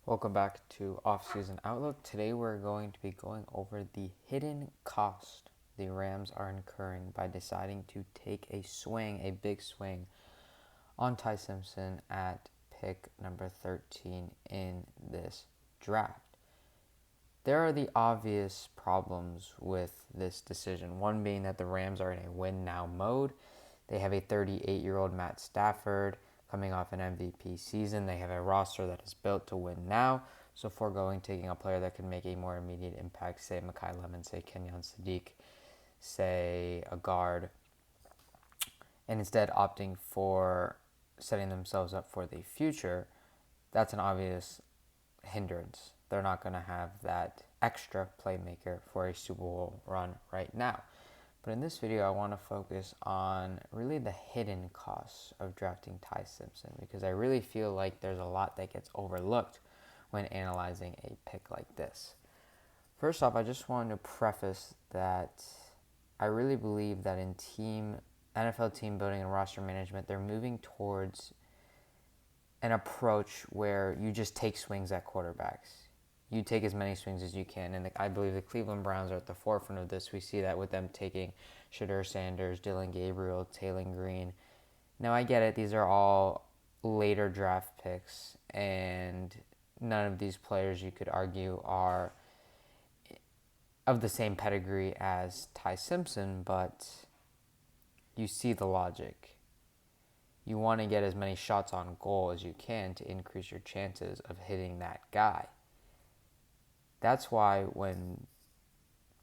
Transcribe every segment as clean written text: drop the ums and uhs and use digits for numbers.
Welcome back to Off-Season Outlook. Today we're going to be going over the hidden cost the Rams are incurring by deciding to take a big swing on Ty Simpson at pick number 13 in this draft. There are the obvious problems with this decision. One being that the Rams are in a win-now mode. They have a 38-year-old Matt Stafford coming off an MVP season. They have a roster that is built to win now. So foregoing taking a player that could make a more immediate impact, say Mekhi Lemon, say Kenyon Sadiq, say a guard, and instead opting for setting themselves up for the future, that's an obvious hindrance. They're not going to have that extra playmaker for a Super Bowl run right now. But in this video, I want to focus on really the hidden costs of drafting Ty Simpson because I really feel like there's a lot that gets overlooked when analyzing a pick like this. First off, I just want to preface that I really believe that in NFL team building and roster management, they're moving towards an approach where you just take swings at quarterbacks. You take as many swings as you can, and I believe the Cleveland Browns are at the forefront of this. We see that with them taking Shadur Sanders, Dylan Gabriel, Taylor Green. Now, I get it. These are all later draft picks, and none of these players, you could argue, are of the same pedigree as Ty Simpson, but you see the logic. You want to get as many shots on goal as you can to increase your chances of hitting that guy. That's why when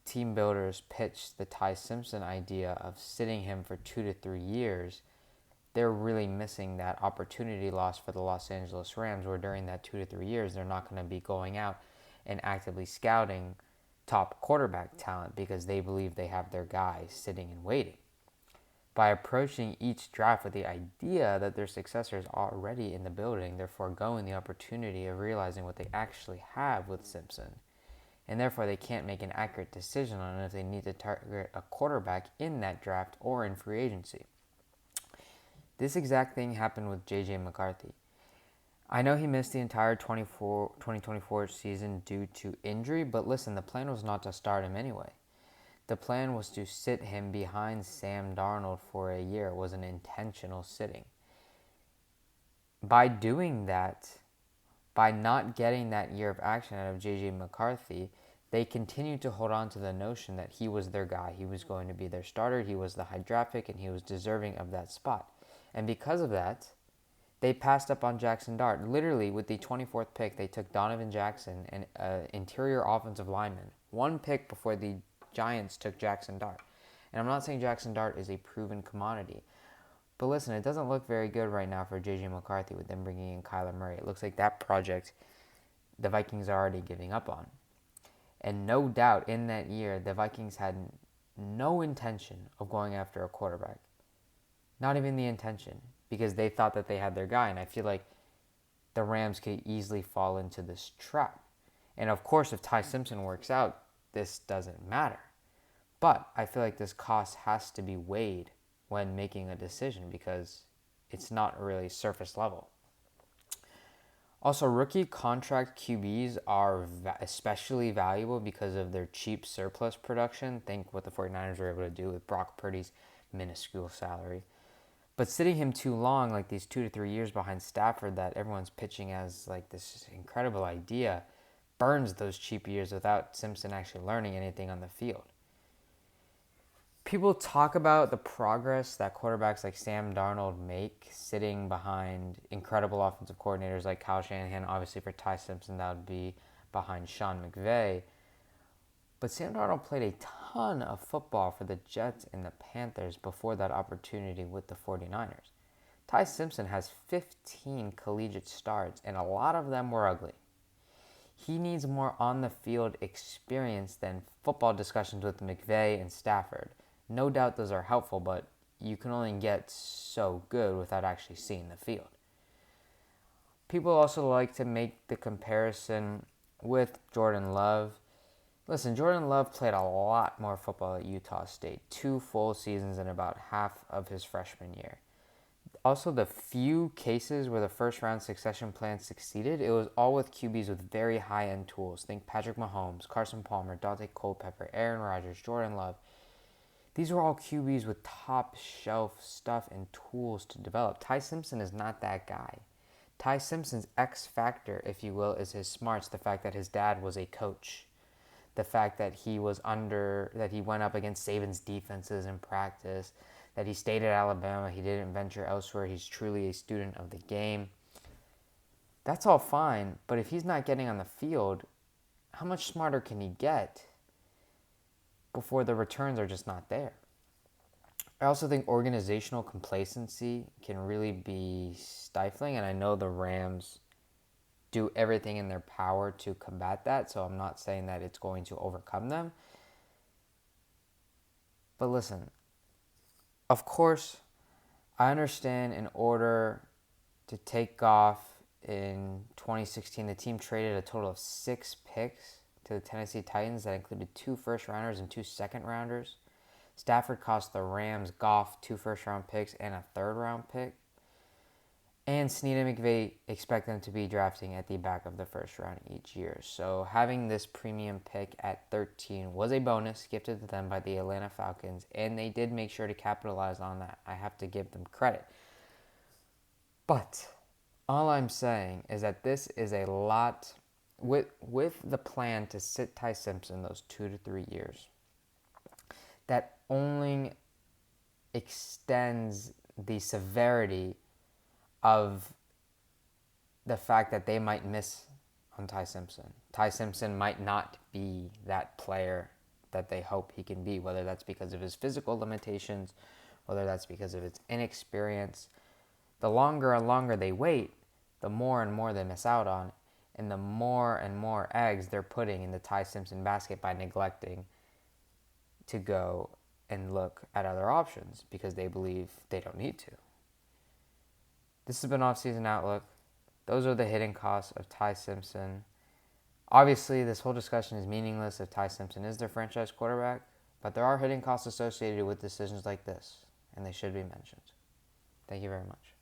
team builders pitch the Ty Simpson idea of sitting him for 2 to 3 years, they're really missing that opportunity loss for the Los Angeles Rams, where during that 2 to 3 years, they're not going to be going out and actively scouting top quarterback talent because they believe they have their guys sitting and waiting. By approaching each draft with the idea that their successor is already in the building, they're foregoing the opportunity of realizing what they actually have with Simpson. And therefore, they can't make an accurate decision on if they need to target a quarterback in that draft or in free agency. This exact thing happened with J.J. McCarthy. I know he missed the entire 2024 season due to injury, but listen, the plan was not to start him anyway. The plan was to sit him behind Sam Darnold for a year. It was an intentional sitting. By doing that, by not getting that year of action out of J.J. McCarthy, they continued to hold on to the notion that he was their guy. He was going to be their starter. He was the high draft pick, and he was deserving of that spot. And because of that, they passed up on Jackson Dart. Literally, with the 24th pick, they took Donovan Jackson, an interior offensive lineman, one pick before the Giants took Jackson Dart. And I'm not saying Jackson Dart is a proven commodity. But listen, it doesn't look very good right now for J.J. McCarthy with them bringing in Kyler Murray. It looks like that project the Vikings are already giving up on. And no doubt in that year, the Vikings had no intention of going after a quarterback. Not even the intention, because they thought that they had their guy. And I feel like the Rams could easily fall into this trap. And of course, if Ty Simpson works out, this doesn't matter. But I feel like this cost has to be weighed when making a decision because it's not really surface level. Also, rookie contract QBs are especially valuable because of their cheap surplus production. Think what the 49ers were able to do with Brock Purdy's minuscule salary. But sitting him too long, like these 2 to 3 years behind Stafford that everyone's pitching as like this incredible idea, burns those cheap years without Simpson actually learning anything on the field. People talk about the progress that quarterbacks like Sam Darnold make sitting behind incredible offensive coordinators like Kyle Shanahan. Obviously, for Ty Simpson, that would be behind Sean McVay. But Sam Darnold played a ton of football for the Jets and the Panthers before that opportunity with the 49ers. Ty Simpson has 15 collegiate starts, and a lot of them were ugly. He needs more on-the-field experience than football discussions with McVay and Stafford. No doubt those are helpful, but you can only get so good without actually seeing the field. People also like to make the comparison with Jordan Love. Listen, Jordan Love played a lot more football at Utah State, 2 full seasons and about half of his freshman year. also the few cases where the first round succession plan succeeded, it was all with QBs with very high end tools. Think Patrick Mahomes, Carson Palmer, Dante Culpepper, Aaron Rodgers, Jordan Love. These were all QBs with top shelf stuff and tools to develop. Ty Simpson is not that guy. Ty Simpson's X factor, if you will, is his smarts, the fact that his dad was a coach, the fact that he went up against Saban's defenses in practice, that he stayed at Alabama, he didn't venture elsewhere, he's truly a student of the game. That's all fine, but if he's not getting on the field, how much smarter can he get before the returns are just not there? I also think organizational complacency can really be stifling, and I know the Rams do everything in their power to combat that, so I'm not saying that it's going to overcome them. But listen, of course, I understand in order to take off in 2016, the team traded a total of 6 picks to the Tennessee Titans that included 2 first-rounders and 2 second-rounders. Stafford cost the Rams, Goff, 2 first-round picks and a third-round pick. And Snead and McVay expect them to be drafting at the back of the first round each year. So having this premium pick at 13 was a bonus gifted to them by the Atlanta Falcons, and they did make sure to capitalize on that. I have to give them credit. But all I'm saying is that this is a lot, with the plan to sit Ty Simpson those 2 to 3 years, that only extends the severity of the fact that they might miss on Ty Simpson. Ty Simpson might not be that player that they hope he can be, whether that's because of his physical limitations, whether that's because of his inexperience. The longer and longer they wait, the more and more they miss out on, and the more and more eggs they're putting in the Ty Simpson basket by neglecting to go and look at other options because they believe they don't need to. This has been Off-Season Outlook. Those are the hidden costs of Ty Simpson. Obviously, this whole discussion is meaningless if Ty Simpson is their franchise quarterback, but there are hidden costs associated with decisions like this, and they should be mentioned. Thank you very much.